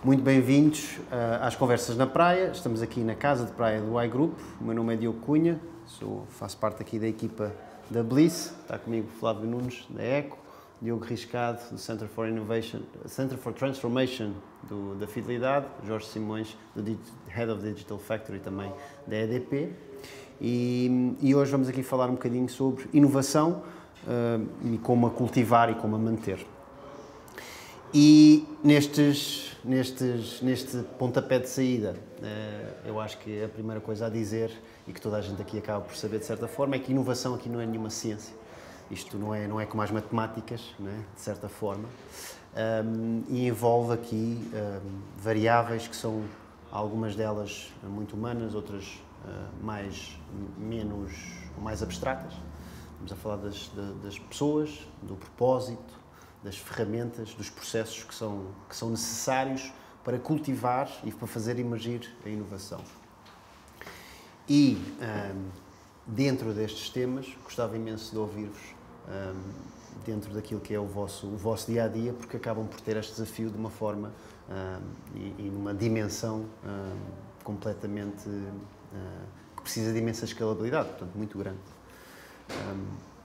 Muito bem-vindos às Conversas na Praia. Estamos aqui na casa de praia do iGroup. O meu nome é Diogo Cunha, faço parte aqui da equipa da Bliss. Está comigo Flávio Nunes, da ECO, Diogo Riscado, do Center for Transformation da Fidelidade, Jorge Simões, do Head of Digital Factory também da EDP. E hoje vamos aqui falar um bocadinho sobre inovação e como a cultivar e como a manter. E neste pontapé de saída, eu acho que a primeira coisa a dizer, e que toda a gente aqui acaba por saber de certa forma, é que inovação aqui não é nenhuma ciência. Isto não é como as matemáticas, não é? De certa forma, e envolve aqui variáveis que são, algumas delas muito humanas, outras mais abstratas. Estamos a falar das pessoas, do propósito, das ferramentas, dos processos que são necessários para cultivar e para fazer emergir a inovação. E, dentro destes temas, gostava imenso de ouvir-vos dentro daquilo que é o vosso dia-a-dia, porque acabam por ter este desafio de uma forma e numa dimensão completamente que precisa de imensa escalabilidade, portanto, muito grande.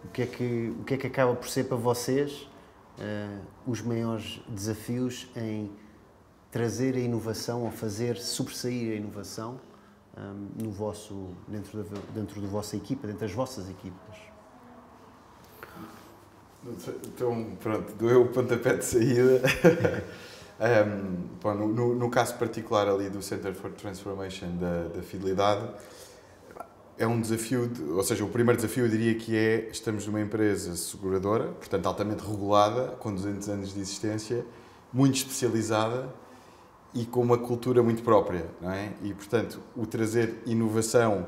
O que é que acaba por ser para vocês os maiores desafios em trazer a inovação ou fazer sobressair a inovação dentro da vossa equipa, dentro das vossas equipas? Então, pronto, doeu o pontapé de saída. No caso particular ali do Center for Transformation da Fidelidade, é um desafio, ou seja, o primeiro desafio eu diria que estamos numa empresa seguradora, portanto altamente regulada, com 200 anos de existência, muito especializada e com uma cultura muito própria, não é? E, portanto, o trazer inovação,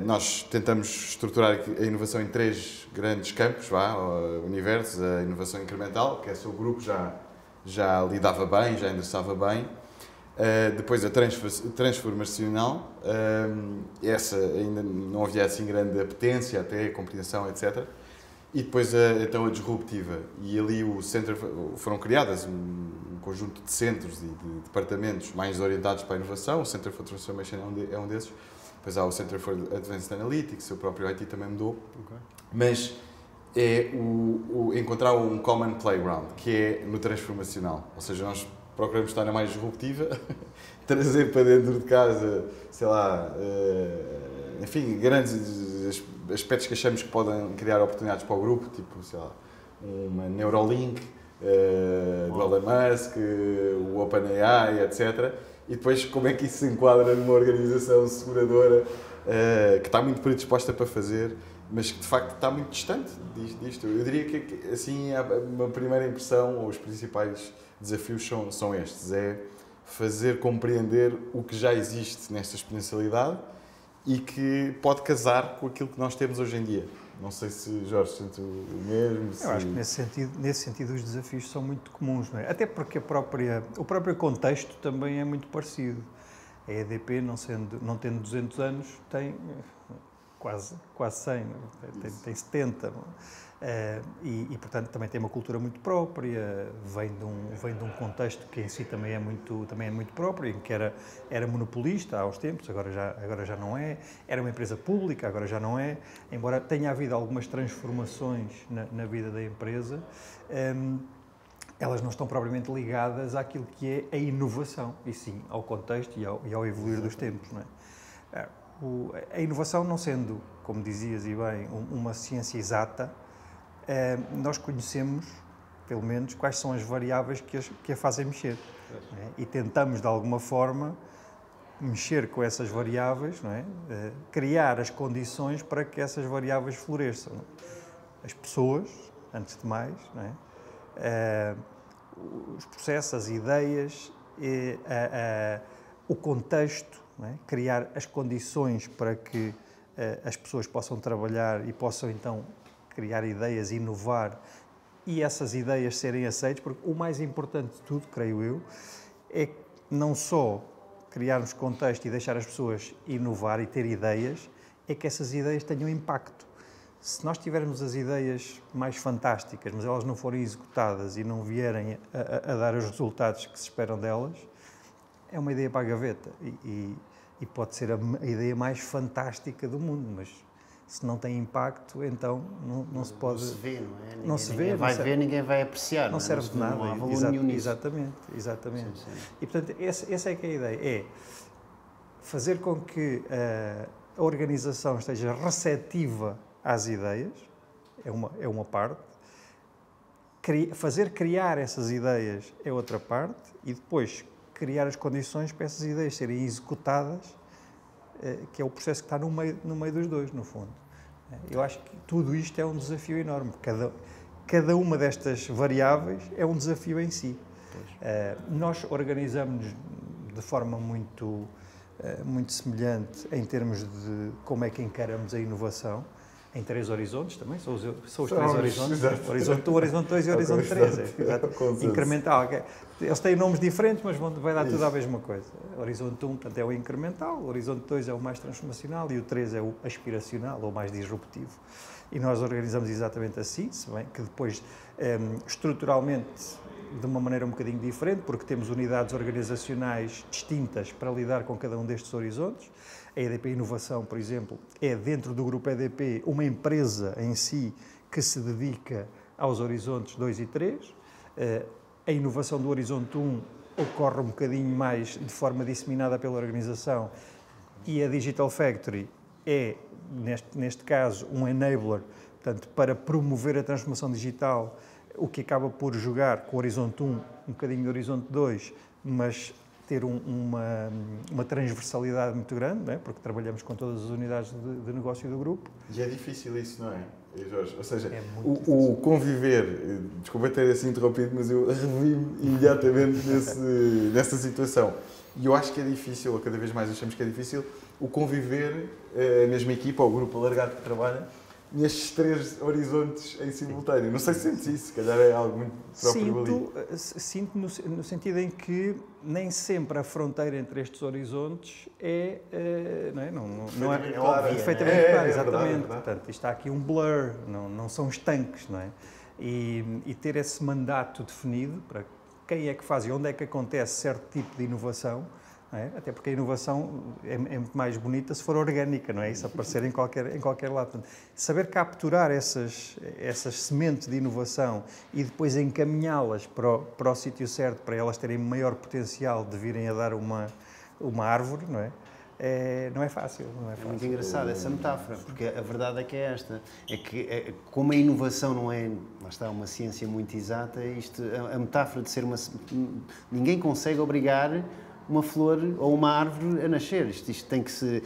nós tentamos estruturar a inovação em 3 grandes campos, o universo, a inovação incremental, que esse o grupo já lidava bem, já endereçava bem. Depois a transformacional, essa ainda não havia assim grande apetência, até compreensão, etc. E depois então a disruptiva. E ali foram criadas um conjunto de centros e de departamentos mais orientados para a inovação. O Center for Transformation é um desses. Depois há o Center for Advanced Analytics, o próprio IT também mudou. Okay. Mas é encontrar um common playground, que é no transformacional. Ou seja, nós procuramos estar na mais disruptiva, trazer para dentro de casa, sei lá, enfim, grandes aspectos que achamos que podem criar oportunidades para o grupo, tipo, sei lá, uma Neuralink, do Elon Musk, o OpenAI, etc. E depois como é que isso se enquadra numa organização seguradora que está muito predisposta para fazer, mas que de facto está muito distante disto. Eu diria que assim, uma primeira impressão, ou os principais desafios são estes, é fazer compreender o que já existe nesta exponencialidade e que pode casar com aquilo que nós temos hoje em dia. Não sei se Jorge sente o mesmo. Eu acho que nesse sentido os desafios são muito comuns, não é? Até porque o próprio contexto também é muito parecido. A EDP, não tendo 200 anos, tem quase 100, tem 70. E, portanto, também tem uma cultura muito própria, vem de um contexto que em si também é muito próprio, em que era monopolista há uns tempos, agora já não é, era uma empresa pública, agora já não é, embora tenha havido algumas transformações na vida da empresa, elas não estão propriamente ligadas àquilo que é a inovação, e sim ao contexto e ao evoluir dos tempos, não é? A inovação não sendo, como dizias e bem, uma ciência exata, nós conhecemos, pelo menos, quais são as variáveis que a fazem mexer. Não é? E tentamos, de alguma forma, mexer com essas variáveis, não é? Criar as condições para que essas variáveis floresçam. As pessoas, antes de mais, não é? Os processos, as ideias, o contexto, não é? Criar as condições para que as pessoas possam trabalhar e possam, então, criar ideias, inovar e essas ideias serem aceitas, porque o mais importante de tudo, creio eu, é não só criarmos contexto e deixar as pessoas inovar e ter ideias, é que essas ideias tenham impacto. se nós tivermos as ideias mais fantásticas, mas elas não forem executadas e não vierem a dar os resultados que se esperam delas, é uma ideia para a gaveta e pode ser a ideia mais fantástica do mundo, mas se não tem impacto, então não se pode... Não se vê, não é? Não se vê, vai ver, ninguém vai apreciar. Não serve de nada. Não há valor nenhum nisso. Exatamente. Sim. E, portanto, essa é que é a ideia, é fazer com que a organização esteja receptiva às ideias, é uma parte, fazer criar essas ideias é outra parte, e depois criar as condições para essas ideias serem executadas, que é o processo que está no meio dos dois, no fundo. Eu acho que tudo isto é um desafio enorme. Cada uma destas variáveis é um desafio em si. Nós organizamos-nos de forma muito semelhante em termos de como é que encaramos a inovação, em 3 horizontes também, são os 3 horizontes, exato. Horizonte 1, Horizonte 2 e Horizonte 3, incremental. Eles têm nomes diferentes, mas vai dar tudo a mesma coisa. Horizonte 1, portanto, é o incremental, o Horizonte 2 é o mais transformacional e o 3 é o aspiracional, ou mais disruptivo. E nós organizamos exatamente assim, se bem que depois, estruturalmente, de uma maneira um bocadinho diferente, porque temos unidades organizacionais distintas para lidar com cada um destes horizontes. A EDP Inovação, por exemplo, é dentro do grupo EDP uma empresa em si que se dedica aos horizontes 2 e 3. A inovação do horizonte 1 ocorre um bocadinho mais de forma disseminada pela organização e a Digital Factory é, neste caso, um enabler, portanto, para promover a transformação digital, o que acaba por jogar com o horizonte 1, um bocadinho do horizonte 2, mas ter uma transversalidade muito grande, não é? Porque trabalhamos com todas as unidades de negócio do grupo. E é difícil isso, não é, Jorge? Ou seja, o conviver, desculpa ter assim interrompido, mas eu revi-me imediatamente nessa situação. E eu acho que é difícil, ou cada vez mais achamos que é difícil, o conviver, a mesma equipa, ou o grupo alargado que trabalha, nestes 3 horizontes em simultâneo. Não sei se sentes isso, se calhar é algo muito próprio ali. Sinto no sentido em que nem sempre a fronteira entre estes horizontes não é óbvia, perfeitamente clara, exatamente. Verdade. Portanto, está aqui um blur, não são estanques, não é? E ter esse mandato definido para quem é que faz e onde é que acontece certo tipo de inovação. É? Até porque a inovação é muito mais bonita se for orgânica, não é? Isso aparecer em qualquer lado. Portanto, saber capturar essas sementes de inovação e depois encaminhá-las para o sítio certo, para elas terem maior potencial de virem a dar uma árvore, não é? Não é fácil. É muito engraçado essa metáfora, porque a verdade é que é esta, é que como a inovação não é, lá está, uma ciência muito exata, a metáfora de ser ninguém consegue obrigar uma flor ou uma árvore a nascer. Isto tem que se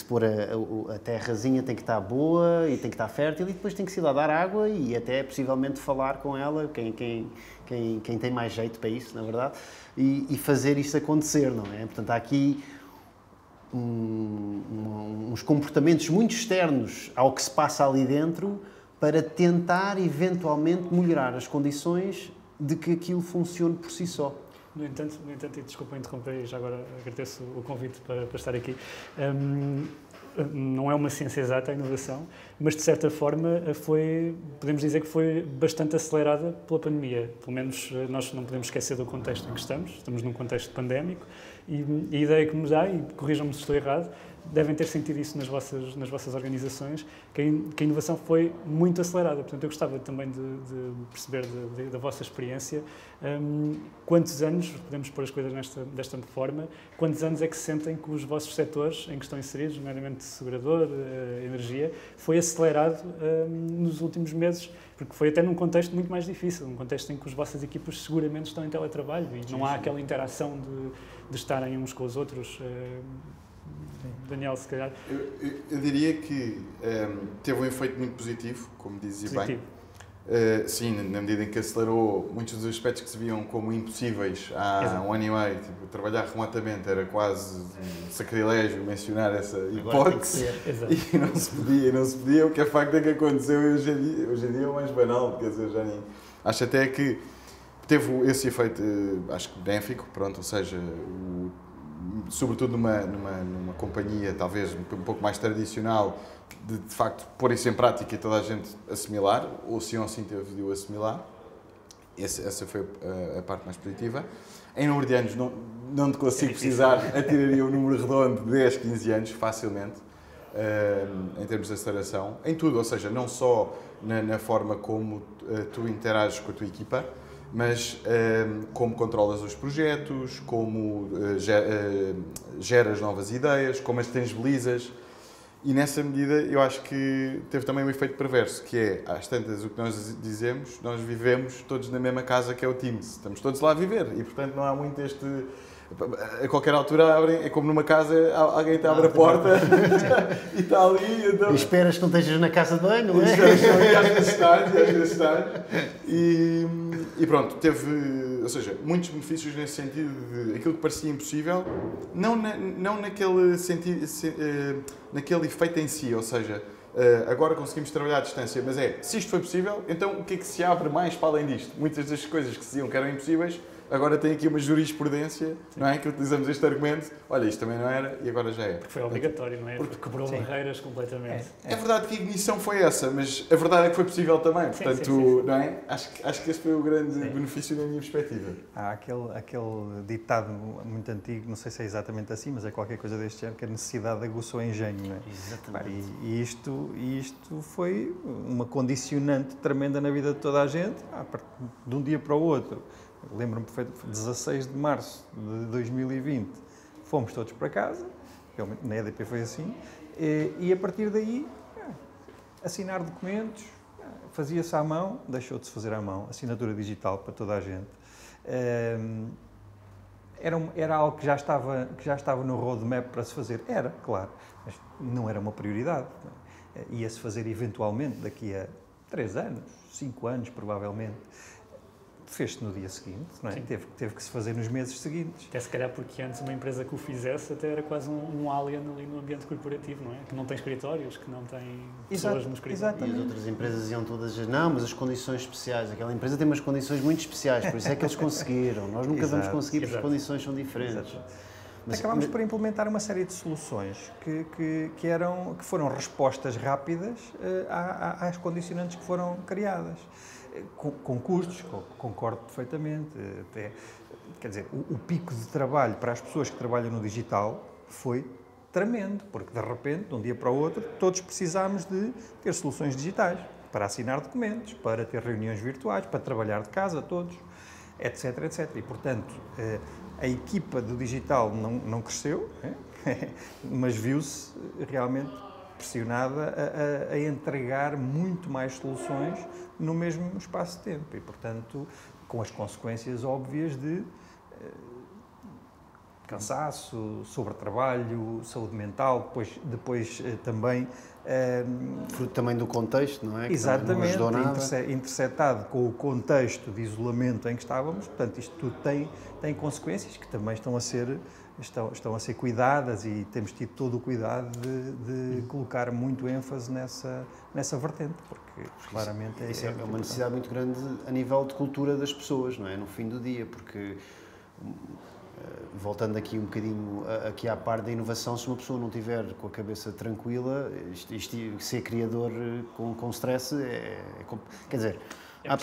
pôr a terrazinha, tem que estar boa e tem que estar fértil e depois tem que se ir lá dar água e até possivelmente falar com ela, quem tem mais jeito para isso, na verdade, e fazer isso acontecer, não é? Portanto, há aqui uns comportamentos muito externos ao que se passa ali dentro para tentar eventualmente melhorar as condições de que aquilo funcione por si só. No entanto, e desculpa interromper, já agora agradeço o convite para estar aqui. Não é uma ciência exata a inovação, mas de certa forma podemos dizer que foi bastante acelerada pela pandemia. Pelo menos nós não podemos esquecer do contexto em que estamos num contexto pandémico e a ideia que nos dá, e corrijam-me se estou errado, devem ter sentido isso nas vossas organizações, que a inovação foi muito acelerada. Portanto, eu gostava também de perceber da vossa experiência quantos anos, podemos pôr as coisas desta forma, quantos anos é que sentem que os vossos setores em que estão inseridos, nomeadamente segurador, energia, foi acelerado nos últimos meses, porque foi até num contexto muito mais difícil, num contexto em que as vossas equipas seguramente estão em teletrabalho e não há aquela interação de estarem uns com os outros. Daniel, se calhar. Eu diria que teve um efeito muito positivo, como dizia bem. Sim, na medida em que acelerou muitos dos aspectos que se viam como impossíveis há um ano e meio. Tipo, trabalhar remotamente era quase um sacrilégio mencionar essa hipótese. E não se podia. O que é facto é que aconteceu hoje em dia é o mais banal. Quer dizer, já nem... Acho até que teve esse efeito, acho que benéfico, pronto, ou seja, sobretudo numa companhia talvez um pouco mais tradicional, de facto pôr isso em prática e toda a gente assimilar, ou se ou sim teve de o assimilar. Essa foi a parte mais positiva. Em número de anos não te consigo precisar, atiraria um número redondo de 10, 15 anos facilmente, em termos de aceleração, em tudo, ou seja, não só na forma como tu interages com a tua equipa, mas como controlas os projetos, como geras novas ideias, como as tangibilizas. E nessa medida eu acho que teve também um efeito perverso, que é, às tantas, o que nós dizemos, nós vivemos todos na mesma casa que é o Teams. Estamos todos lá a viver e, portanto, não há muito este... A qualquer altura abrem, é como numa casa, alguém te abre a porta e está ali. Então... E esperas que não estejas na casa de banho, não é? Esperas que às vezes estás. E pronto, teve, ou seja, muitos benefícios nesse sentido de aquilo que parecia impossível, não naquele sentido, naquele efeito em si, ou seja, agora conseguimos trabalhar à distância, mas se isto foi possível, então o que é que se abre mais para além disto? Muitas das coisas que se diziam que eram impossíveis, agora tem aqui uma jurisprudência, não é? Que utilizamos este argumento, olha, isto também não era e agora já é. Porque foi obrigatório, não é? Porque quebrou barreiras completamente. É verdade que a ignição foi essa, mas a verdade é que foi possível também, portanto, sim. não é? Acho que esse foi o grande benefício da minha perspectiva. Há aquele ditado muito antigo, não sei se é exatamente assim, mas é qualquer coisa deste género, que a necessidade aguçou o engenho, não é? Exatamente. E isto foi uma condicionante tremenda na vida de toda a gente, de um dia para o outro. Lembro-me perfeitamente, 16 de março de 2020, fomos todos para casa, realmente na EDP foi assim, e a partir daí, assinar documentos, fazia-se à mão, deixou de se fazer à mão, assinatura digital para toda a gente. Era algo que já estava no roadmap para se fazer, era, claro, mas não era uma prioridade. Ia-se fazer eventualmente daqui a 3 anos, 5 anos provavelmente. Fez-se no dia seguinte, não é? Teve que se fazer nos meses seguintes. Até se calhar porque antes uma empresa que o fizesse até era quase um alien ali no ambiente corporativo, não é? Que não tem escritórios, que não tem pessoas no escritório. Exatamente. E as outras empresas iam todas dizer, não, mas as condições especiais, aquela empresa tem umas condições muito especiais, por isso é que eles conseguiram. Nós nunca vamos conseguir porque as condições são diferentes. Mas acabámos por implementar uma série de soluções que foram respostas rápidas às condicionantes que foram criadas. Com custos, concordo perfeitamente. Quer dizer, o pico de trabalho para as pessoas que trabalham no digital foi tremendo, porque de repente, de um dia para o outro, todos precisámos de ter soluções digitais para assinar documentos, para ter reuniões virtuais, para trabalhar de casa, todos, etc, etc. E, portanto, a equipa do digital não cresceu, mas viu-se realmente pressionada a entregar muito mais soluções no mesmo espaço de tempo e, portanto, com as consequências óbvias de cansaço, sobretrabalho, saúde mental, depois também... Fruto também do contexto, não é? Exatamente, intersetado com o contexto de isolamento em que estávamos, portanto, isto tudo tem consequências que também estão a ser cuidadas e temos tido todo o cuidado de colocar muito ênfase nessa vertente, porque claramente isso é uma necessidade muito grande a nível de cultura das pessoas, não é? No fim do dia, porque voltando aqui um bocadinho aqui à parte da inovação, se uma pessoa não tiver com a cabeça tranquila, ser criador com stress quer dizer, há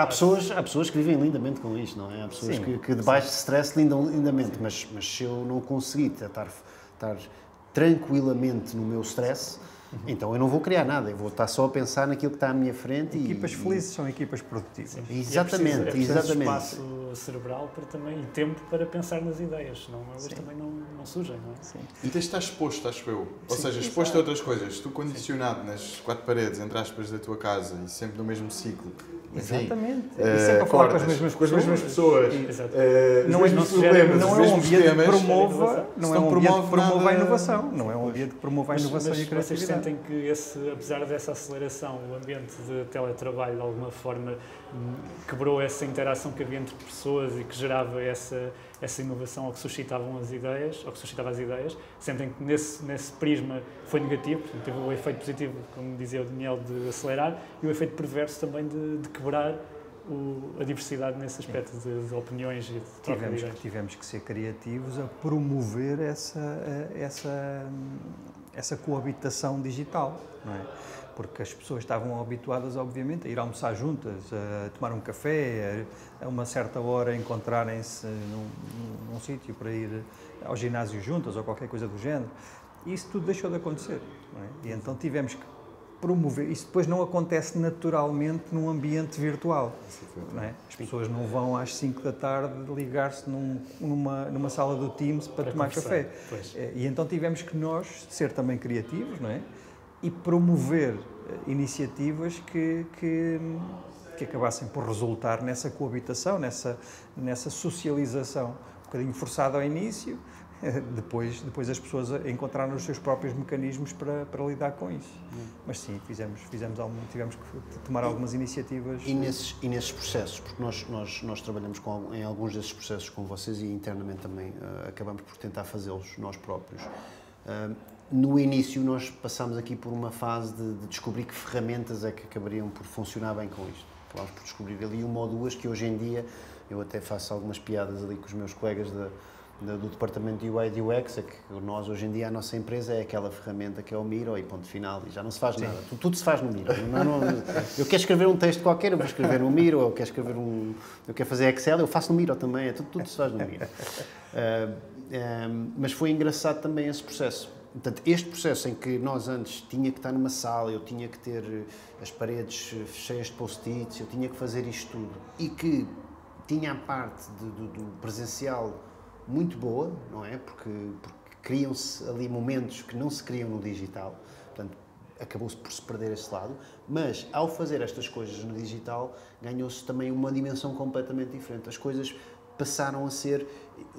pessoas que vivem lindamente com isto, não é? Há pessoas que debaixo de stress lidam lindamente, mas se eu não conseguir estar tranquilamente no meu stress, então eu não vou criar nada, eu vou estar só a pensar naquilo que está à minha frente. Equipas felizes são equipas produtivas. Sim. Exatamente, é preciso exatamente. espaço cerebral e tempo para pensar nas ideias, senão elas também não surgem, não é? Sim. E tens de estar exposto, acho eu. Ou seja, exposto a outras coisas. Tu condicionado nas 4 paredes, entre aspas, da tua casa e sempre no mesmo ciclo. Exatamente. E sempre a falar com as mesmas pessoas. Não é um ambiente que promova a inovação. Não é um ambiente que promova a inovação e a criatividade. Vocês sentem que, apesar dessa aceleração, o ambiente de teletrabalho, de alguma forma, quebrou essa interação que havia entre pessoas e que gerava essa inovação ou que suscitava as ideias, sentem que nesse prisma foi negativo, portanto, teve o efeito positivo, como dizia o Daniel, de acelerar, e o efeito perverso também de quebrar a diversidade nesse aspecto de opiniões e de troca de ideias. Tivemos que ser criativos a promover essa coabitação digital, não é? Porque as pessoas estavam habituadas, obviamente, a ir almoçar juntas, a tomar um café, a uma certa hora encontrarem-se num sítio para ir ao ginásio juntas ou qualquer coisa do género. E isso tudo deixou de acontecer, não é? E então tivemos que promover. Isso depois não acontece naturalmente num ambiente virtual, não é? As pessoas não vão às 5 da tarde ligar-se numa sala do Teams para tomar café. Pois. E então tivemos que nós ser também criativos, não é? E promover iniciativas que acabassem por resultar nessa coabitação, nessa socialização, um bocadinho forçada ao início. Depois as pessoas encontraram os seus próprios mecanismos para lidar com isso. Mas sim, tivemos que tomar algumas iniciativas. E nesses processos, porque nós trabalhamos em alguns desses processos com vocês e internamente também acabamos por tentar fazê-los nós próprios. No início nós passámos aqui por uma fase de descobrir que ferramentas é que acabariam por funcionar bem com isto. Acabámos por descobrir ali uma ou duas que hoje em dia, eu até faço algumas piadas ali com os meus colegas do departamento de UI e UX, é que nós hoje em dia a nossa empresa é aquela ferramenta que é o Miro e ponto final, e já não se faz nada, tudo se faz no Miro. Eu quero escrever um texto qualquer, eu vou escrever no Miro, eu quero fazer Excel, eu faço no Miro também, tudo se faz no Miro. Mas foi engraçado também esse processo. Portanto, este processo em que nós antes tinha que estar numa sala, eu tinha que ter as paredes cheias de post-its, eu tinha que fazer isto tudo, e que tinha a parte do presencial muito boa, não é? Porque criam-se ali momentos que não se criam no digital, portanto, acabou-se por se perder esse lado, mas ao fazer estas coisas no digital, ganhou-se também uma dimensão completamente diferente. As coisas passaram a ser,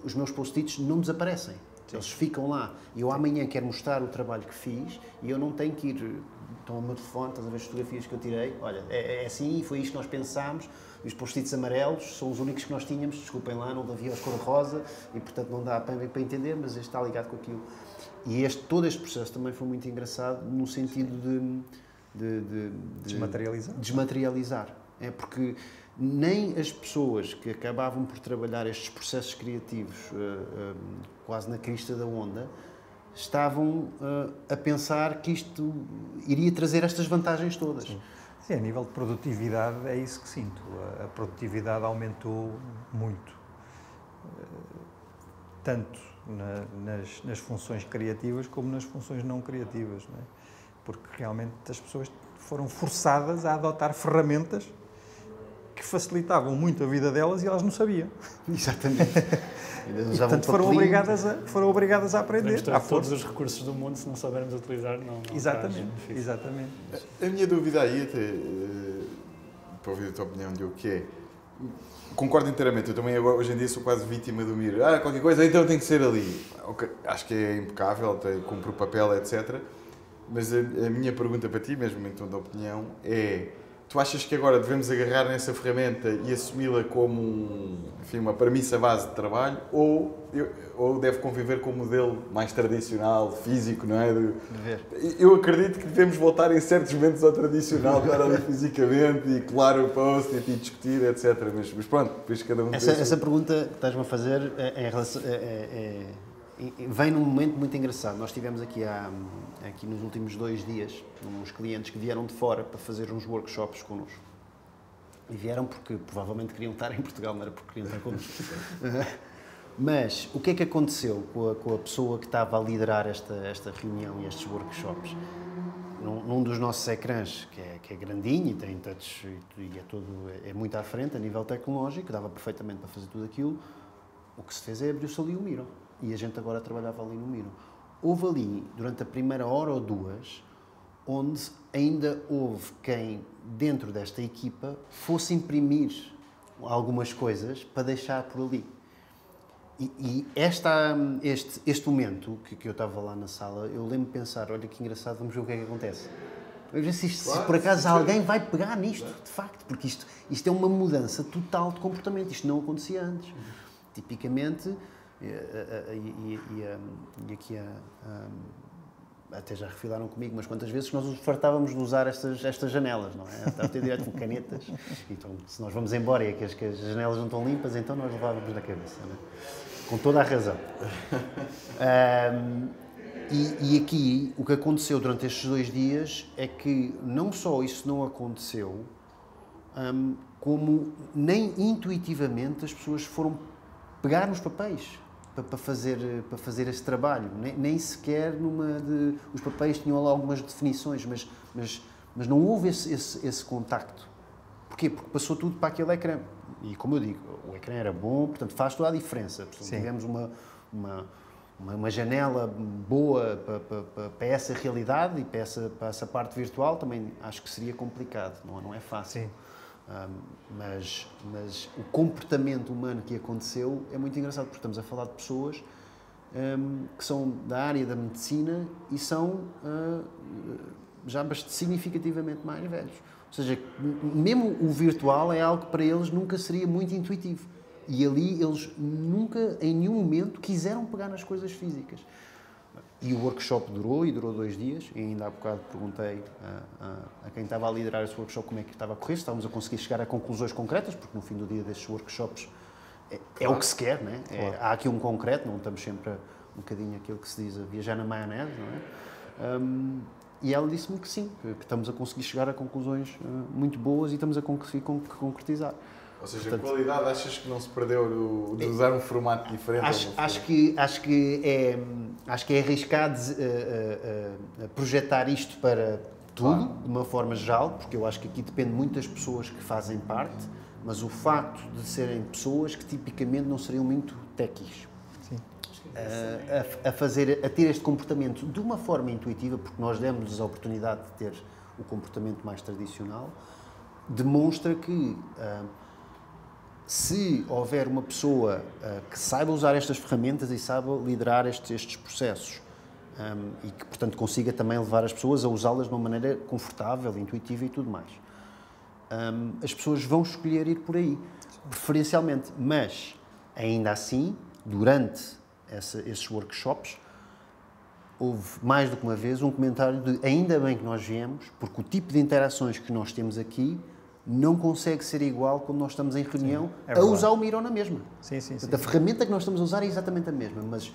os meus post-its não desaparecem. Eles ficam lá. E eu amanhã quero mostrar o trabalho que fiz e eu não tenho que ir... Estão ao meu telefone, estás a ver as fotografias que eu tirei? Olha, é assim, foi isto que nós pensámos. Os post-its amarelos são os únicos que nós tínhamos. Desculpem lá, não havia os cor-de-rosa e, portanto, não dá para entender, mas este está ligado com aquilo. E todo este processo também foi muito engraçado no sentido de desmaterializar. É porque nem as pessoas que acabavam por trabalhar estes processos criativos quase na crista da onda estavam a pensar que isto iria trazer estas vantagens todas. Sim, a nível de produtividade é isso que sinto. A produtividade aumentou muito. Tanto nas funções criativas como nas funções não criativas, não é? Porque realmente as pessoas foram forçadas a adotar ferramentas que facilitavam muito a vida delas e elas não sabiam. Exatamente. E, portanto, foram obrigadas a aprender. Podemos ter todos os recursos do mundo, se não soubermos utilizar, não Exatamente. Exatamente. A minha dúvida aí, até, para ouvir a tua opinião, Diogo, que é, concordo inteiramente, eu também agora, hoje em dia sou quase vítima do Miro. Qualquer coisa, então tem que ser ali. Okay, acho que é impecável, cumpre o papel, etc. Mas a minha pergunta para ti, mesmo em tom de opinião, é: tu achas que agora devemos agarrar nessa ferramenta e assumi-la como uma premissa base de trabalho ou deve conviver com um modelo mais tradicional, físico, não é? Eu acredito que devemos voltar em certos momentos ao tradicional, estar ali fisicamente e colar o post-it e discutir, etc. Mas pronto, depois cada um... Essa pergunta que estás-me a fazer vem num momento muito engraçado. Nós tivemos aqui nos últimos 2 dias uns clientes que vieram de fora para fazer uns workshops connosco. E vieram porque provavelmente queriam estar em Portugal, não era porque queriam estar connosco. Mas o que é que aconteceu com a pessoa que estava a liderar esta reunião e estes workshops? Num dos nossos ecrãs, que é grandinho e tem touch e é muito à frente a nível tecnológico, dava perfeitamente para fazer tudo aquilo, o que se fez é abrir-se ali o Miro. E a gente agora trabalhava ali no Miro. Houve ali, durante a primeira hora ou 2, onde ainda houve quem, dentro desta equipa, fosse imprimir algumas coisas para deixar por ali. E este momento que eu estava lá na sala, eu lembro de pensar, olha que engraçado, vamos ver o que é que acontece. Vamos ver se por acaso alguém vai pegar nisto, de facto, porque isto é uma mudança total de comportamento, isto não acontecia antes. Tipicamente, e aqui até já refilaram comigo, mas quantas vezes nós nos fartávamos de usar estas janelas, não é? Está a ter direto com canetas. Então, se nós vamos embora e que as janelas não estão limpas, então nós levávamos na cabeça, não é? Com toda a razão. E aqui, o que aconteceu durante estes 2 dias é que não só isso não aconteceu, como nem intuitivamente as pessoas foram pegar nos papéis para fazer esse trabalho. Nem sequer os papéis tinham lá algumas definições, mas não houve esse contacto. Porquê? Porque passou tudo para aquele ecrã. E como eu digo, o ecrã era bom, portanto faz toda a diferença. Portanto, tivemos uma janela boa para essa realidade e para essa parte virtual, também acho que seria complicado, não é fácil. Sim. Mas o comportamento humano que aconteceu é muito engraçado, porque estamos a falar de pessoas que são da área da medicina e são já significativamente mais velhos. Ou seja, mesmo o virtual é algo que para eles nunca seria muito intuitivo. E ali eles nunca, em nenhum momento, quiseram pegar nas coisas físicas. E o workshop durou 2 dias. E ainda há bocado perguntei a quem estava a liderar esse workshop como é que estava a correr, se estávamos a conseguir chegar a conclusões concretas, porque no fim do dia destes workshops é o que se quer, não é? Claro. Há aqui um concreto, não estamos sempre um bocadinho aquilo que se diz a viajar na maionese, não é? E ela disse-me que sim, que estamos a conseguir chegar a conclusões muito boas e estamos a conseguir concretizar. Ou seja, Portanto, a qualidade achas que não se perdeu de usar um formato diferente? Acho que é arriscado projetar isto para tudo, de uma forma geral, porque eu acho que aqui depende muito das pessoas que fazem parte, mas o facto de serem pessoas que tipicamente não seriam muito techies. A ter este comportamento de uma forma intuitiva, porque nós demos a oportunidade de ter o comportamento mais tradicional, demonstra que se houver uma pessoa que saiba usar estas ferramentas e saiba liderar estes processos e que, portanto, consiga também levar as pessoas a usá-las de uma maneira confortável, intuitiva e tudo mais, as pessoas vão escolher ir por aí, preferencialmente, mas ainda assim, durante esses workshops, houve mais do que uma vez um comentário de ainda bem que nós viemos, porque o tipo de interações que nós temos aqui não consegue ser igual quando nós estamos em reunião a usar o Miro na mesma. Portanto, a ferramenta que nós estamos a usar é exatamente a mesma, mas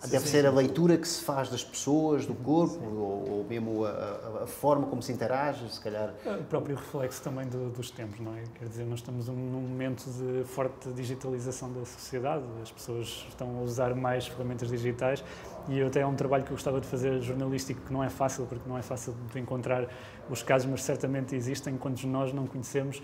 deve ser a leitura que se faz das pessoas, do corpo, ou mesmo a forma como se interage, se calhar. O próprio reflexo também dos tempos, não é? Quer dizer, nós estamos num momento de forte digitalização da sociedade, as pessoas estão a usar mais ferramentas digitais e até é um trabalho que eu gostava de fazer jornalístico, que não é fácil, porque não é fácil de encontrar os casos, mas certamente existem, quantos nós não conhecemos,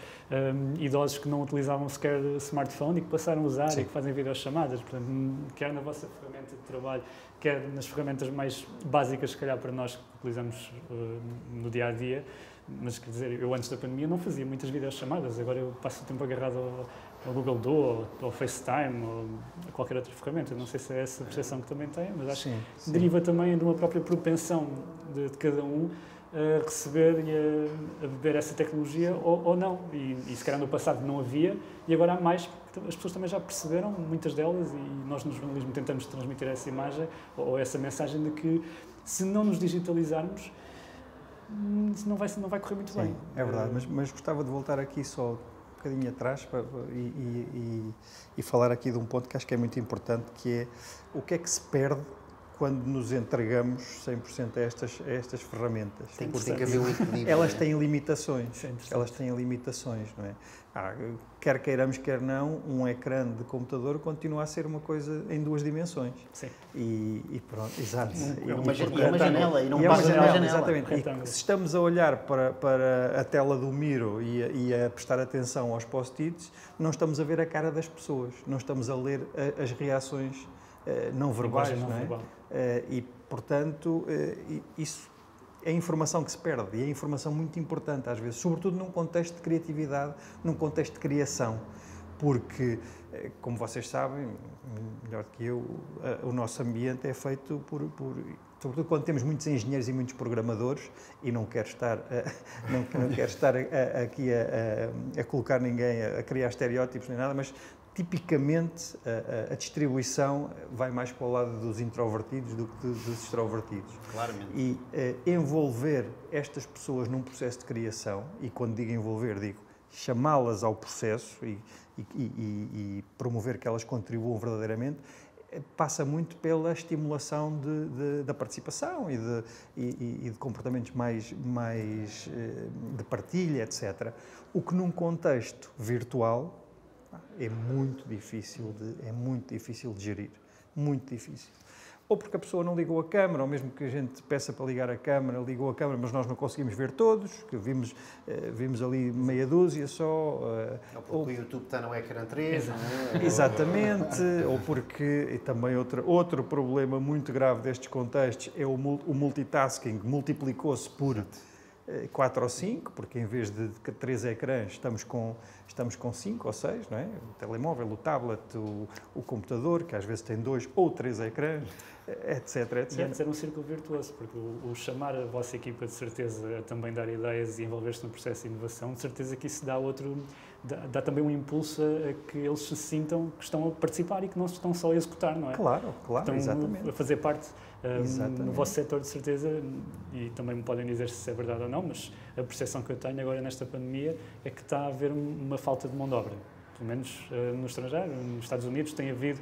idosos que não utilizavam sequer smartphone e que passaram a usar e que fazem videochamadas. Portanto, quer na vossa ferramenta de trabalho, quer nas ferramentas mais básicas, se calhar, para nós que utilizamos no dia-a-dia, mas, quer dizer, eu antes da pandemia não fazia muitas videochamadas, agora eu passo o tempo agarrado ao Google Duo, ao FaceTime, ou a qualquer outra ferramenta. Não sei se é essa percepção que também tem, mas acho que deriva também de uma própria propensão de cada um a receber e a beber essa tecnologia ou não. E se calhar no passado não havia, e agora há mais, porque as pessoas também já perceberam, muitas delas, e nós no jornalismo tentamos transmitir essa imagem, ou essa mensagem de que se não nos digitalizarmos, não vai correr muito bem. É verdade, mas gostava de voltar aqui só um bocadinho atrás e falar aqui de um ponto que acho que é muito importante, que é o que é que se perde quando nos entregamos 100% a estas ferramentas. Tem que haver um equilíbrio. Elas têm limitações, não é? Quer queiramos, quer não, um ecrã de computador continua a ser uma coisa em 2 dimensões. Sim. E pronto, exato. É uma janela, e não passa de uma janela. Exatamente. E se estamos a olhar para a tela do Miro e a prestar atenção aos post-its, não estamos a ver a cara das pessoas, não estamos a ler as reações não verbais, não é? E, portanto, isso é informação que se perde, e é informação muito importante às vezes, sobretudo num contexto de criatividade, num contexto de criação, porque, como vocês sabem, melhor que eu, o nosso ambiente é feito sobretudo quando temos muitos engenheiros e muitos programadores, e não quero estar aqui a colocar ninguém, a criar estereótipos nem nada, mas tipicamente a distribuição vai mais para o lado dos introvertidos do que dos extrovertidos. Claramente. E envolver estas pessoas num processo de criação, e quando digo envolver, digo chamá-las ao processo e promover que elas contribuam verdadeiramente, passa muito pela estimulação da participação e de comportamentos mais de partilha, etc. O que num contexto virtual é muito difícil de gerir, muito difícil. Ou porque a pessoa não ligou a câmara, ou mesmo que a gente peça para ligar a câmara, ligou a câmara, mas nós não conseguimos ver todos, que vimos ali meia dúzia só. Ou porque o YouTube está no ecrã 3. Exatamente, ou porque, e também outro problema muito grave destes contextos é o multitasking, multiplicou-se por 4 ou 5, porque em vez de 3 ecrãs estamos com 5 ou 6, não é? O telemóvel, o tablet, o computador, que às vezes tem 2 ou 3 ecrãs, etc, etc. E antes era um círculo virtuoso, porque o chamar a vossa equipa de certeza a também dar ideias e envolver-se no processo de inovação, de certeza que isso dá também um impulso a que eles se sintam que estão a participar e que não estão só a executar, não é? Claro, estão exatamente. A fazer parte no vosso setor, de certeza, e também me podem dizer se isso é verdade ou não, mas a percepção que eu tenho agora nesta pandemia é que está a haver uma falta de mão de obra. Pelo menos no estrangeiro, nos Estados Unidos, tem havido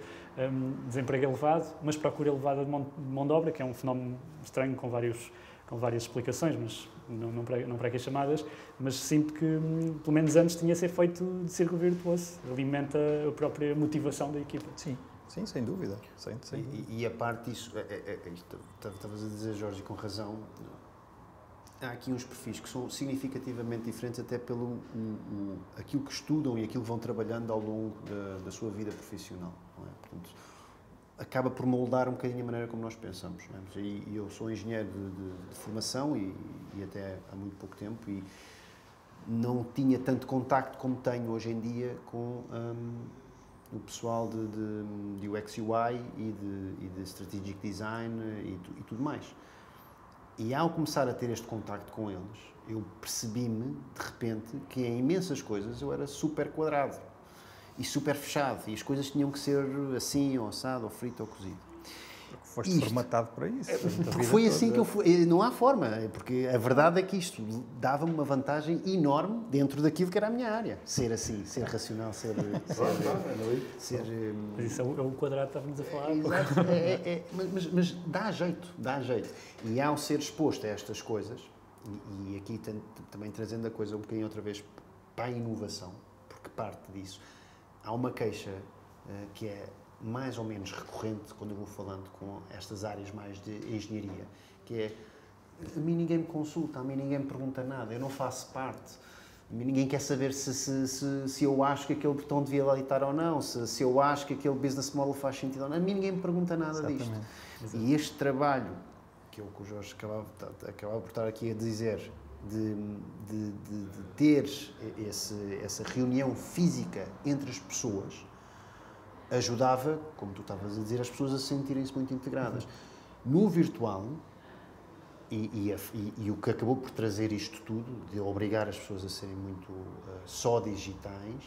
desemprego elevado, mas procura elevada de mão de obra, que é um fenómeno estranho com várias explicações, mas não para aqui chamadas, mas sinto que, pelo menos antes, tinha a ser feito de círculo virtuoso, alimenta a própria motivação da equipa. Sim, sem dúvida. E a parte disso, estavas a dizer, Jorge, com razão, há aqui uns perfis que são significativamente diferentes até pelo aquilo que estudam e aquilo que vão trabalhando ao longo da sua vida profissional, não é? Portanto, acaba por moldar um bocadinho a maneira como nós pensamos, não é? E eu sou engenheiro de formação e até há muito pouco tempo e não tinha tanto contacto como tenho hoje em dia com o pessoal de UX UI e de Strategic Design e tudo mais. E ao começar a ter este contacto com eles, eu percebi-me, de repente, que em imensas coisas eu era super quadrado e super fechado. E as coisas tinham que ser assim, ou assado, ou frito, ou cozido. Porque foste formatado para isso. Porque foi assim que eu fui. Não há forma, porque a verdade é que isto dava-me uma vantagem enorme dentro daquilo que era a minha área. Ser assim, ser racional, ser Mas isso é o quadrado que estávamos a falar. Exato, mas dá jeito. E ao ser exposto a estas coisas, e aqui também trazendo a coisa um bocadinho outra vez para a inovação, porque parte disso, há uma queixa que é mais ou menos recorrente quando eu vou falando com estas áreas mais de engenharia, que é, a mim ninguém me consulta, a mim ninguém me pergunta nada, eu não faço parte, a mim ninguém quer saber se eu acho que aquele botão devia lá estar ou não, se eu acho que aquele business model faz sentido ou não, a mim ninguém me pergunta nada disto. E este trabalho, que o Jorge acabava por estar aqui a dizer, de ter essa reunião física entre as pessoas, ajudava, como tu estavas a dizer, as pessoas a sentirem-se muito integradas. No virtual, e o que acabou por trazer isto tudo, de obrigar as pessoas a serem muito só digitais,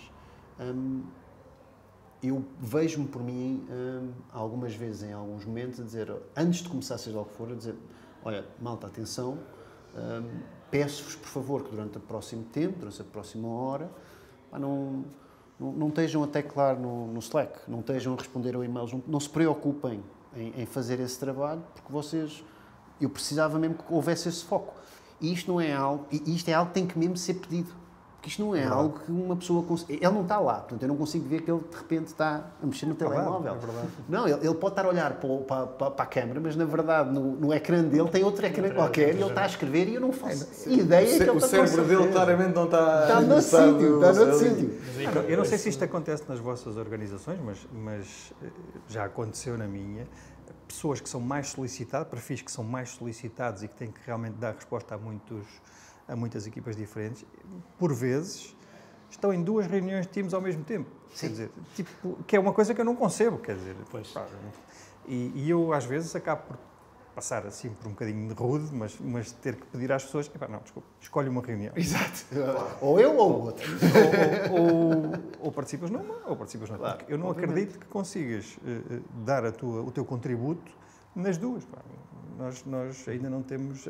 eu vejo-me por mim, algumas vezes, em alguns momentos, a dizer, antes de começar a seja lá o que for, a dizer, olha, malta, atenção, peço-vos, por favor, que durante o próximo tempo, durante a próxima hora, não estejam a teclar no Slack, não estejam a responder a e-mails, não se preocupem em fazer esse trabalho, porque eu precisava mesmo que houvesse esse foco. E isto é algo que tem que mesmo ser pedido. Porque isto não é algo que uma pessoa... Ele não está lá, portanto, eu não consigo ver que ele, de repente, está a mexer no telemóvel. Não, ele pode estar a olhar para a câmara, mas, na verdade, no ecrã dele tem outro ecrã qualquer e ele está a escrever e eu não faço ideia que ele está a fazer. O cérebro dele, claramente, não está... Está noutro sítio. Eu não sei se isto acontece nas vossas organizações, mas já aconteceu na minha. Pessoas que são mais solicitadas, perfis que são mais solicitados e que têm que realmente dar resposta a muitas equipas diferentes, por vezes estão em 2 reuniões de Teams ao mesmo tempo. Sim. Quer dizer, que é uma coisa que eu não concebo, quer dizer. E eu às vezes acabo por passar assim por um bocadinho rude, mas ter que pedir às pessoas, não, desculpa, escolhe uma reunião. Exato. Ou eu ou o outro. Ou participas numa, ou participas noutra. Claro, eu não acredito que consigas dar o teu contributo nas duas. Nós ainda não temos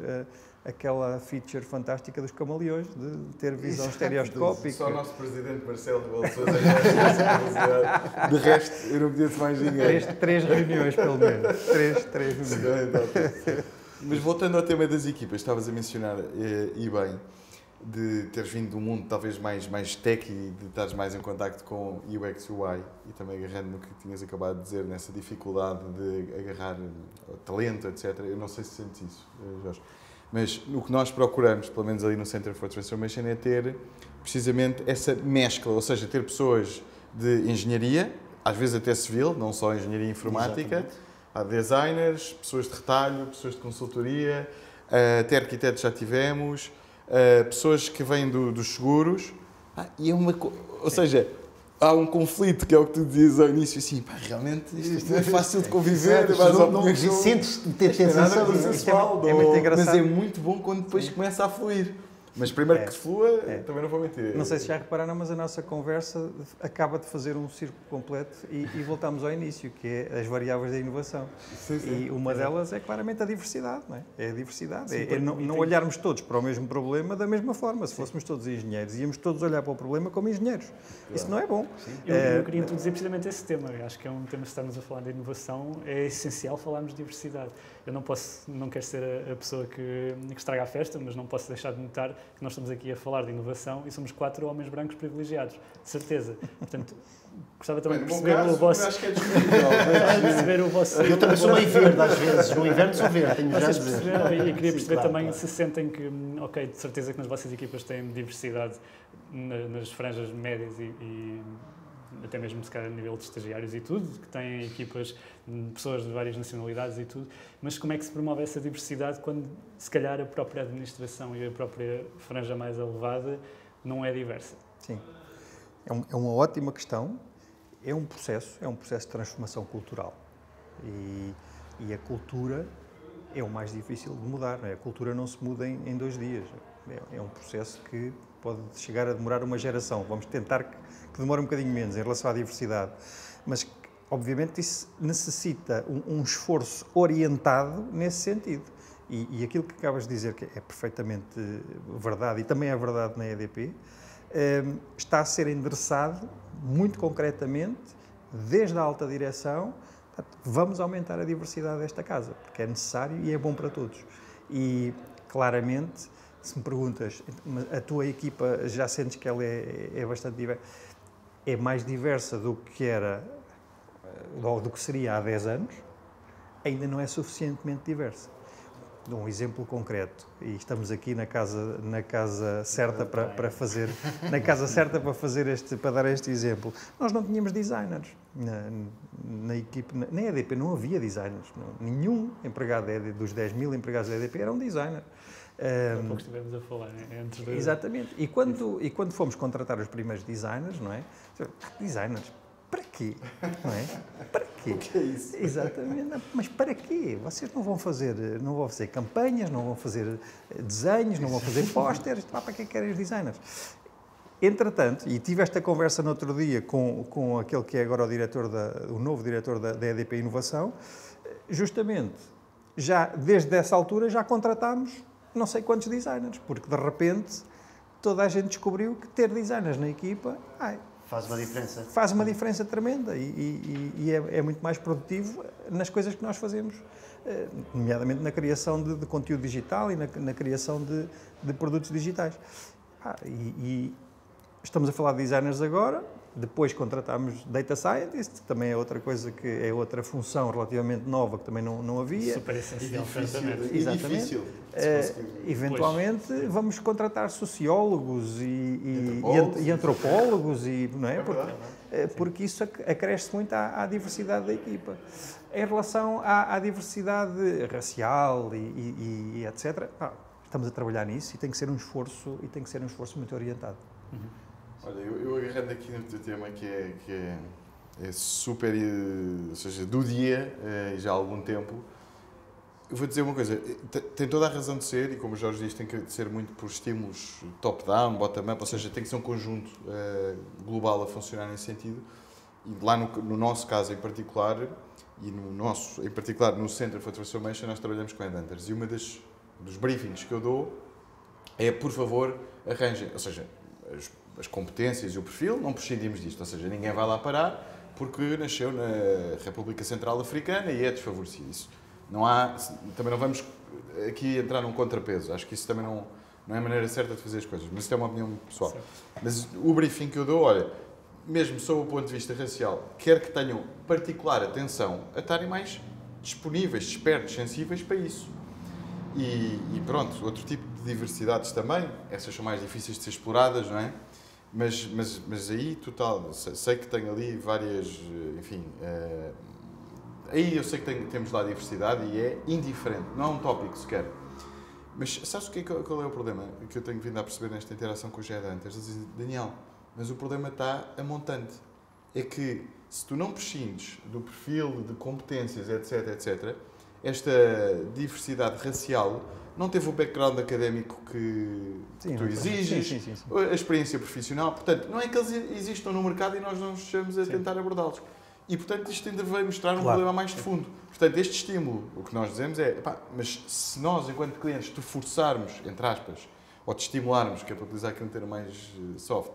aquela feature fantástica dos camaleões, de ter visão estereoscópica. Só o nosso presidente Marcelo Rebelo de Sousa essa capacidade. De resto, eu não conheço mais ninguém. Três reuniões, pelo menos. Três reuniões. Mas voltando ao tema das equipas, estavas a mencionar, e bem, de teres vindo de um mundo talvez mais tech e de estares mais em contacto com UX UI e também agarrando no que tinhas acabado de dizer, nessa dificuldade de agarrar talento, etc. Eu não sei se sentes isso, Jorge. Mas o que nós procuramos, pelo menos ali no Center for Transformation, é ter precisamente essa mescla, ou seja, ter pessoas de engenharia, às vezes até civil, não só engenharia informática. Exatamente. Há designers, pessoas de retalho, pessoas de consultoria, até arquitetos já tivemos, pessoas que vêm dos seguros, e é ou seja, há um conflito, que é o que tu dizias ao início, assim, pá, realmente isto não é fácil de conviver, mas sentes ter tensão, é muito engraçado. Mas é muito bom quando depois começa a fluir. Mas primeiro que flua, também não vou mentir. Não sei se já repararam, mas a nossa conversa acaba de fazer um círculo completo e voltamos ao início, que é as variáveis da inovação. Sim. E uma delas é claramente a diversidade, não é? É a diversidade. Sim, é não olharmos todos para o mesmo problema da mesma forma. Se fôssemos todos engenheiros, íamos todos olhar para o problema como engenheiros. Claro. Isso não é bom. Eu queria introduzir precisamente esse tema. Eu acho que é um tema, se estamos a falar de inovação, é essencial falarmos de diversidade. Eu não quero ser a pessoa que estraga a festa, mas não posso deixar de notar que nós estamos aqui a falar de inovação e somos 4 homens brancos privilegiados, de certeza. Portanto, gostava também de perceber o vosso... Acho que é discutível. Eu também sou meio verde às vezes, no inverno sou verde, tenho já a dizer. E queria perceber também se sentem que, ok, de certeza que nas vossas equipas têm diversidade nas franjas médias e até mesmo se calhar a nível de estagiários e tudo, que têm equipas de pessoas de várias nacionalidades e tudo, mas como é que se promove essa diversidade quando se calhar a própria administração e a própria franja mais elevada não é diversa? Sim, é uma ótima questão, é um processo de transformação cultural e a cultura é o mais difícil de mudar, não é? A cultura não se muda em 2 dias, é um processo que pode chegar a demorar uma geração. Vamos tentar que demore um bocadinho menos em relação à diversidade. Mas, obviamente, isso necessita um esforço orientado nesse sentido. E aquilo que acabas de dizer, que é perfeitamente verdade, e também é verdade na EDP, está a ser endereçado muito concretamente, desde a alta direção. Vamos aumentar a diversidade desta casa, porque é necessário e é bom para todos. E, claramente, se me perguntas, a tua equipa já sentes que ela é bastante diversa? É mais diversa do que era, ou do que seria há 10 anos, ainda não é suficientemente diversa. Dou um exemplo concreto, e estamos aqui na casa certa para fazer, para dar este exemplo. Nós não tínhamos designers na equipe, na EDP não havia designers, nenhum empregado dos 10 mil empregados da EDP era um designer. Há pouco estivemos a falar, entre dois. Exatamente. E quando fomos contratar os primeiros designers, não é? Designers, para quê? Não é? Para quê? O que é isso? Exatamente. Mas para quê? Vocês não vão fazer campanhas, não vão fazer desenhos, não vão fazer pósteres. Para que querem os designers? Entretanto, e tive esta conversa no outro dia com aquele que é agora o novo diretor da EDP Inovação, justamente, já desde essa altura já contratámos não sei quantos designers, porque de repente toda a gente descobriu que ter designers na equipa faz uma diferença. Faz uma diferença tremenda e é muito mais produtivo nas coisas que nós fazemos, nomeadamente na criação de conteúdo digital e na criação de produtos digitais. E estamos a falar de designers agora. Depois contratámos Data Scientist, que também é outra coisa, que é outra função relativamente nova que também não havia. Super essencial, exatamente. Eventualmente vamos contratar sociólogos e antropólogos, não é? Porque isso acresce muito à diversidade da equipa. Em relação à diversidade racial e etc., estamos a trabalhar nisso e tem que ser um esforço muito orientado. Olha, eu agarrando aqui no teu tema que é super, ou seja, do dia, já há algum tempo, eu vou dizer uma coisa, tem toda a razão de ser, e como o Jorge diz, tem que ser muito por estímulos top-down, bottom-up, ou seja, tem que ser um conjunto global a funcionar nesse sentido, e lá no nosso caso em particular, e no nosso, em particular no Center for Transformation, nós trabalhamos com headhunters. E dos briefings que eu dou é, por favor, arranjem, ou seja, as competências e o perfil, não prescindimos disto, ou seja, ninguém vai lá parar porque nasceu na República Central Africana e é desfavorecido. Isso não há, também não vamos aqui entrar num contrapeso, acho que isso também não é a maneira certa de fazer as coisas, mas isso é uma opinião pessoal. Certo. Mas o briefing que eu dou, olha, mesmo sob o ponto de vista racial, quer que tenham particular atenção a estarem mais disponíveis, despertos, sensíveis para isso. E pronto, outro tipo de diversidades também, essas são mais difíceis de ser exploradas, não é? Mas aí, total, sei que tem ali várias, enfim, aí eu sei que temos lá diversidade e é indiferente, não é um tópico sequer. Mas sabes qual é o problema que eu tenho vindo a perceber nesta interação com os headhunters? Eles dizem, Daniel, mas o problema está a montante. É que se tu não prescindes do perfil, de competências, etc., esta diversidade racial não teve o background académico que tu exiges, sim. A experiência profissional. Portanto, não é que eles existam no mercado e nós não estejamos a tentar abordá-los. E, portanto, isto ainda vai mostrar um problema mais de fundo. Portanto, este estímulo, o que nós dizemos é, mas se nós, enquanto clientes, te forçarmos, entre aspas, ou te estimularmos, que é para utilizar aqui um termo mais soft,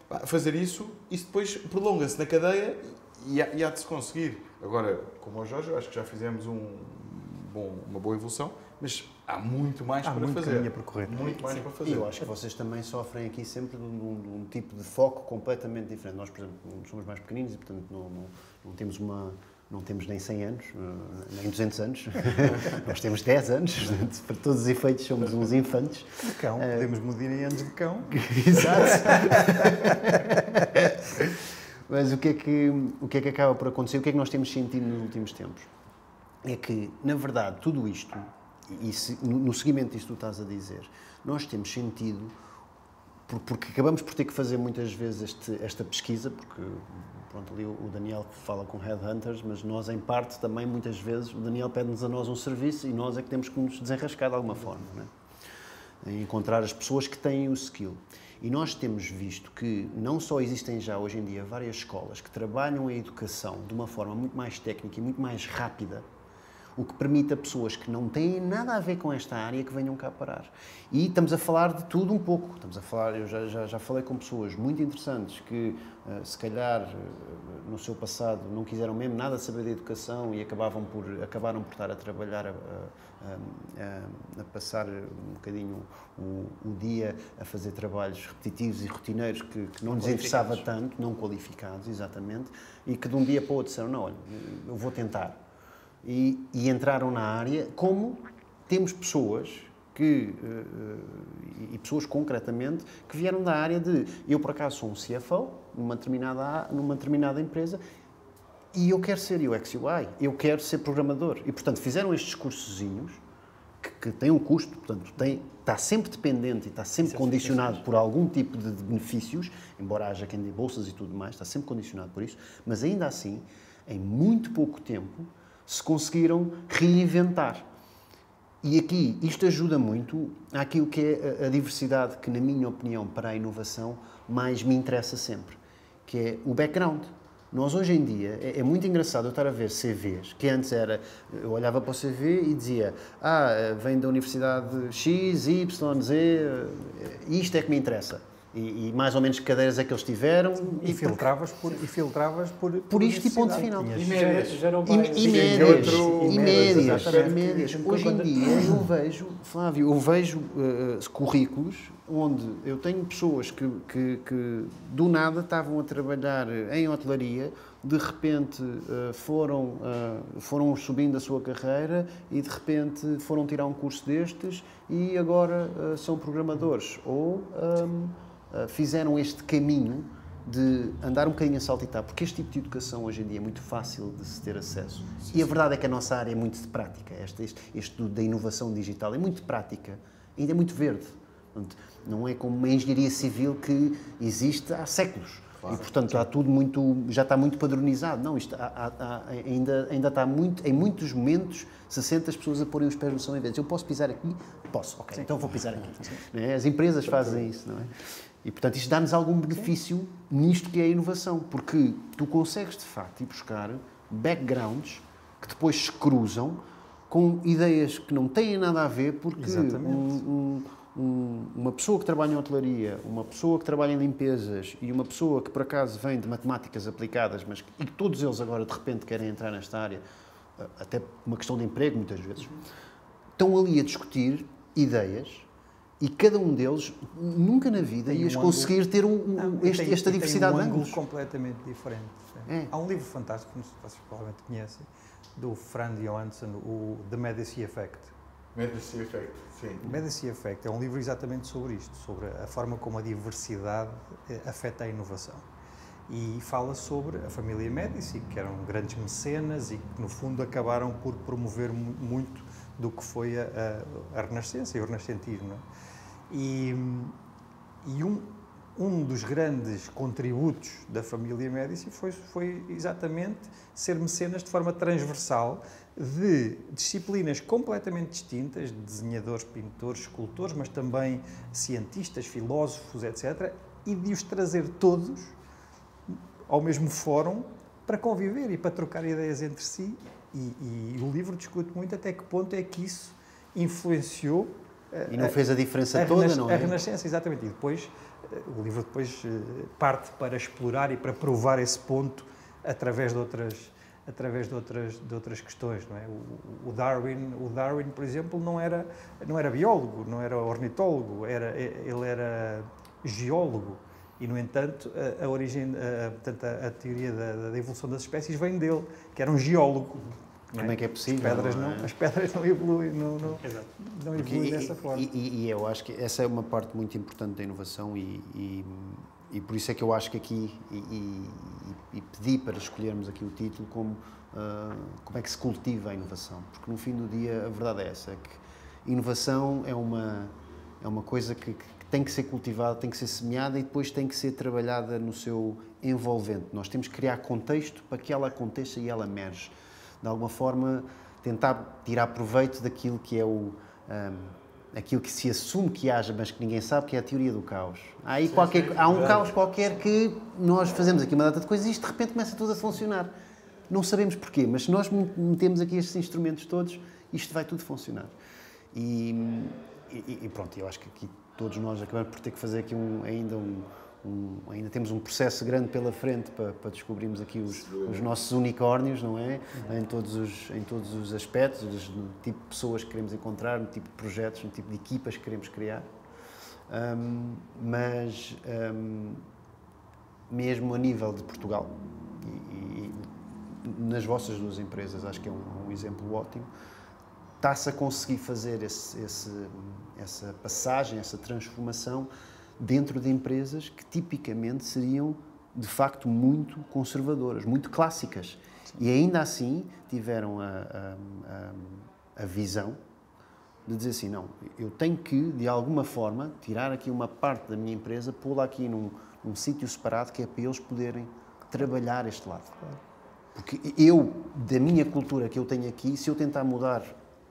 a fazer isso depois prolonga-se na cadeia e há de se conseguir. Agora, como o Jorge, eu acho que já fizemos uma boa evolução, mas há muito mais para fazer. Caminho a percorrer. Muito mais para fazer. E eu acho que vocês também sofrem aqui sempre de um tipo de foco completamente diferente. Nós, por exemplo, somos mais pequeninos e, portanto, não temos nem 100 anos, nem 200 anos. Nós temos 10 anos, portanto, para todos os efeitos somos uns infantes. De cão, podemos medir em anos de cão. Exato. Mas o que é que acaba por acontecer? O que é que nós temos sentido nos últimos tempos? É que, na verdade, tudo isto, e no seguimento disto que tu estás a dizer, nós temos sentido, porque acabamos por ter que fazer muitas vezes esta pesquisa, porque pronto, ali o Daniel fala com headhunters, mas nós, em parte, também, muitas vezes, o Daniel pede-nos a nós um serviço e nós é que temos que nos desenrascar de alguma forma, não é? Encontrar as pessoas que têm o skill. E nós temos visto que não só existem já hoje em dia várias escolas que trabalham a educação de uma forma muito mais técnica e muito mais rápida, o que permite a pessoas que não têm nada a ver com esta área que venham cá parar. E estamos a falar de tudo um pouco. Estamos a falar, eu já falei com pessoas muito interessantes que, se calhar, no seu passado não quiseram mesmo nada saber de educação e acabaram por estar a trabalhar, a passar um bocadinho o dia a fazer trabalhos repetitivos e rotineiros que não lhes interessava tanto, não qualificados, exatamente, e que de um dia para o outro disseram, não, olha, eu vou tentar. E entraram na área, como temos pessoas e pessoas concretamente que vieram da área de, eu por acaso sou um CFO numa determinada empresa e eu quero ser UX UI, eu quero ser programador. E portanto fizeram estes cursozinhos que têm um custo, portanto está sempre dependente e está sempre condicionado por algum tipo de benefícios, embora haja quem dê bolsas e tudo mais, está sempre condicionado por isso, mas ainda assim, em muito pouco tempo, se conseguiram reinventar. E aqui, isto ajuda muito àquilo que é a diversidade que, na minha opinião, para a inovação, mais me interessa sempre, que é o background. Nós, hoje em dia, é muito engraçado eu estar a ver CVs, que antes era, eu olhava para o CV e dizia, vem da Universidade X, Y, Z, isto é que me interessa. E mais ou menos que cadeiras é que eles tiveram. E filtravas por isto e ponto final. E médias. E médias. Hoje em dia eu vejo, Flávio, currículos onde eu tenho pessoas que do nada estavam a trabalhar em hotelaria, de repente foram subindo a sua carreira e de repente foram tirar um curso destes e agora são programadores. Ou fizeram este caminho de andar um bocadinho a saltitar, porque este tipo de educação hoje em dia é muito fácil de se ter acesso. E a verdade é que a nossa área é muito de prática. Este da inovação digital é muito de prática, ainda é muito verde. Portanto, não é como uma engenharia civil que existe há séculos. Claro. E, portanto, já está muito padronizado. Não, isto ainda está muito, em muitos momentos, se sente as pessoas a porem os pés no chão e dizem, eu posso pisar aqui? Posso, ok, então vou pisar aqui. As empresas fazem isso, não é? E, portanto, isto dá-nos algum benefício nisto que é a inovação, porque tu consegues, de facto, ir buscar backgrounds que depois se cruzam com ideias que não têm nada a ver, porque uma pessoa que trabalha em hotelaria, uma pessoa que trabalha em limpezas e uma pessoa que por acaso vem de matemáticas aplicadas, e que todos eles agora de repente querem entrar nesta área, até uma questão de emprego muitas vezes, estão ali a discutir ideias e cada um deles nunca na vida ias conseguir ter esta diversidade de ângulos. Tem um ângulo completamente diferente. Há um livro fantástico, que vocês provavelmente conhecem, do Franz Johansson, o The Medici Effect. Medici Effect, sim. Medici Effect é um livro exatamente sobre isto, sobre a forma como a diversidade afeta a inovação. E fala sobre a família Medici, que eram grandes mecenas e que, no fundo, acabaram por promover muito do que foi a Renascença e o Renascentismo. Não é? E um dos grandes contributos da família Medici foi exatamente ser mecenas de forma transversal de disciplinas completamente distintas, de desenhadores, pintores, escultores, mas também cientistas, filósofos, etc., e de os trazer todos ao mesmo fórum para conviver e para trocar ideias entre si. E o livro discute muito até que ponto é que isso influenciou e não fez a diferença toda, não é? A Renascença, exatamente. E depois, o livro depois parte para explorar e para provar esse ponto através de outras questões, não é? O Darwin, por exemplo, não era biólogo, não era ornitólogo, ele era geólogo. E, no entanto, a teoria da evolução das espécies vem dele, que era um geólogo. Como é que é possível? As pedras não evoluem, não evoluem dessa forma. E eu acho que essa é uma parte muito importante da inovação e por isso é que eu acho que aqui, e pedi para escolhermos aqui o título como é que se cultiva a inovação. Porque, no fim do dia, a verdade é essa, é que inovação é uma coisa que tem que ser cultivada, tem que ser semeada e depois tem que ser trabalhada no seu envolvente. Nós temos que criar contexto para que ela aconteça e ela emerge. De alguma forma, tentar tirar proveito daquilo que é aquilo que se assume que haja, mas que ninguém sabe, que é a teoria do caos. Há um caos qualquer que nós fazemos aqui uma data de coisas e isto de repente começa tudo a funcionar. Não sabemos porquê, mas se nós metemos aqui estes instrumentos todos, isto vai tudo funcionar. E pronto, eu acho que aqui todos nós acabamos por ter que fazer aqui ainda temos um processo grande pela frente para descobrirmos aqui os nossos unicórnios, não é? Em todos os aspectos, no tipo de pessoas que queremos encontrar, no tipo de projetos, no tipo de equipas que queremos criar. Mas mesmo a nível de Portugal e nas vossas duas empresas, acho que é um exemplo ótimo, está-se a conseguir fazer essa passagem, essa transformação dentro de empresas que tipicamente seriam, de facto, muito conservadoras, muito clássicas. Sim. E ainda assim tiveram a visão de dizer assim, não, eu tenho que, de alguma forma, tirar aqui uma parte da minha empresa, pô-la aqui num sítio separado, que é para eles poderem trabalhar este lado. Claro. Porque da minha cultura que eu tenho aqui, se eu tentar mudar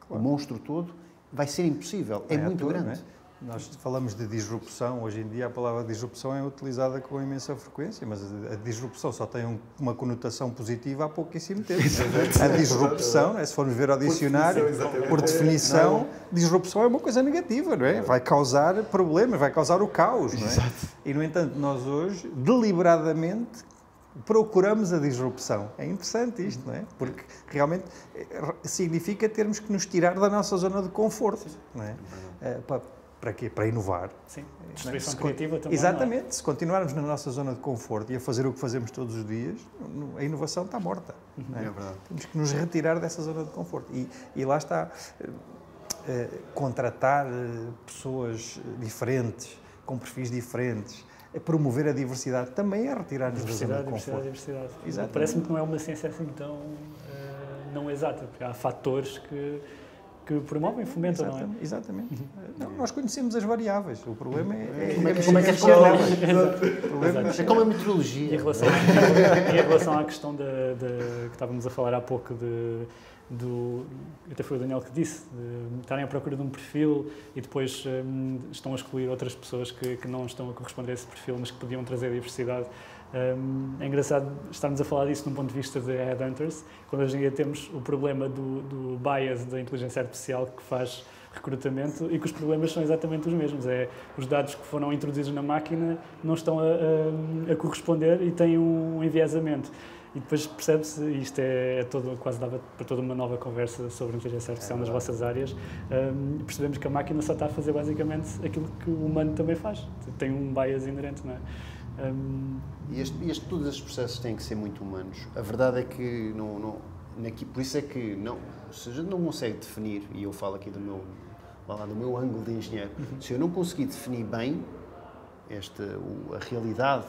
o monstro todo, vai ser impossível. É muito grande. Nós falamos de disrupção, hoje em dia a palavra disrupção é utilizada com imensa frequência, mas a disrupção só tem uma conotação positiva há pouquíssimo tempo. A disrupção, se formos ver ao dicionário, por definição, disrupção é uma coisa negativa, não é? Vai causar problemas, vai causar o caos, não é? E, no entanto, nós hoje, deliberadamente, procuramos a disrupção. É interessante isto, não é? Porque realmente significa termos que nos tirar da nossa zona de conforto, não é? Para quê? Para inovar. Sim, destruição criativa também. Exatamente. Não é? Se continuarmos na nossa zona de conforto e a fazer o que fazemos todos os dias, a inovação está morta. Não é? É verdade. Temos que nos retirar dessa zona de conforto. E lá está, contratar pessoas diferentes, com perfis diferentes, promover a diversidade, também é retirar-nos da zona de conforto. Diversidade. Parece-me que não é uma ciência assim tão não exata, porque há fatores que promovem e fomentam, não é? Exatamente. Não, nós conhecemos as variáveis. O problema é como é que as nelas. É como a meteorologia. E em relação à questão que estávamos a falar há pouco até foi o Daniel que disse, de estarem à procura de um perfil e depois estão a excluir outras pessoas que não estão a corresponder a esse perfil, mas que podiam trazer diversidade. É engraçado estarmos a falar disso de um ponto de vista de headhunters, quando hoje em dia temos o problema do bias da inteligência artificial que faz recrutamento e que os problemas são exatamente os mesmos. Os dados que foram introduzidos na máquina não estão a corresponder e têm um enviesamento. E depois percebe-se, e isto quase dava para toda uma nova conversa sobre inteligência artificial nas vossas áreas, percebemos que a máquina só está a fazer basicamente aquilo que o humano também faz. Tem um bias inerente, não é? Todos estes processos têm que ser muito humanos. A verdade é que por isso é que se a gente não consegue definir, e eu falo aqui do meu ângulo de engenheiro, se eu não conseguir definir bem a realidade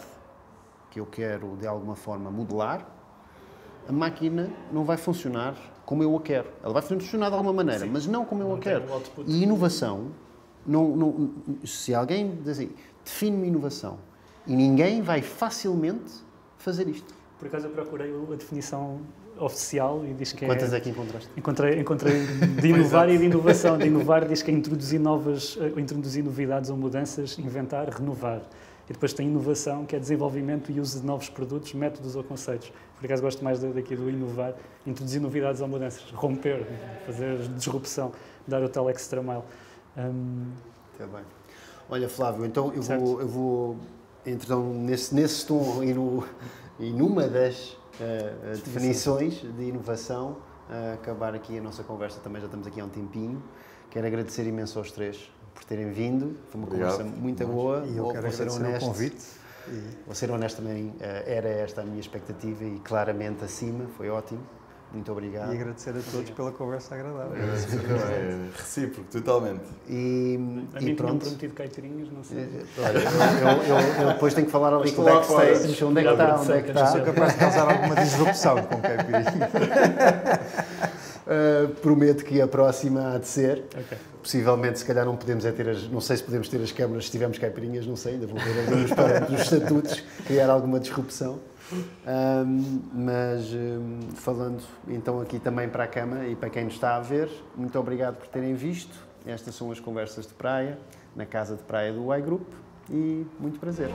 que eu quero de alguma forma modelar, a máquina não vai funcionar como eu a quero. Ela vai funcionar de alguma maneira, mas não como eu a quero. E inovação, se alguém diz assim, define-me inovação, e ninguém vai facilmente fazer isto. Por acaso eu procurei a definição oficial e diz que Quantas é que encontraste? Encontrei de inovar e de inovação. De inovar diz que é introduzir novidades ou mudanças, inventar, renovar. E depois tem inovação, que é desenvolvimento e uso de novos produtos, métodos ou conceitos. Por acaso gosto mais daqui do inovar, introduzir novidades ou mudanças, romper, fazer disrupção, dar o tal extra mile. Está bem. Olha, Flávio, então eu vou então, nesse tom e numa das definições de inovação, acabar aqui a nossa conversa. Também já estamos aqui há um tempinho. Quero agradecer imenso aos três por terem vindo. Foi uma conversa muito boa. E eu quero agradecer o convite. Vou ser honesto também, era esta a minha expectativa e claramente acima. Foi ótimo. Muito obrigado. E agradecer a todos pela conversa agradável. É recíproco, totalmente. A mim tinham prometido caipirinhas, não sei. Olha, eu depois tenho que falar ali com o backstage. Onde é que está? Sou capaz de causar alguma disrupção com caipirinha. Prometo que a próxima há de ser. Okay. Possivelmente, se calhar não podemos não sei se podemos ter as câmaras se tivermos caipirinhas, não sei, ainda vou ver ali nos parâmetros dos estatutos, criar alguma disrupção. Mas falando então aqui também para a Câmara e para quem nos está a ver, muito obrigado por terem visto. Estas são as conversas de praia, na casa de praia do Y Group, e muito prazer.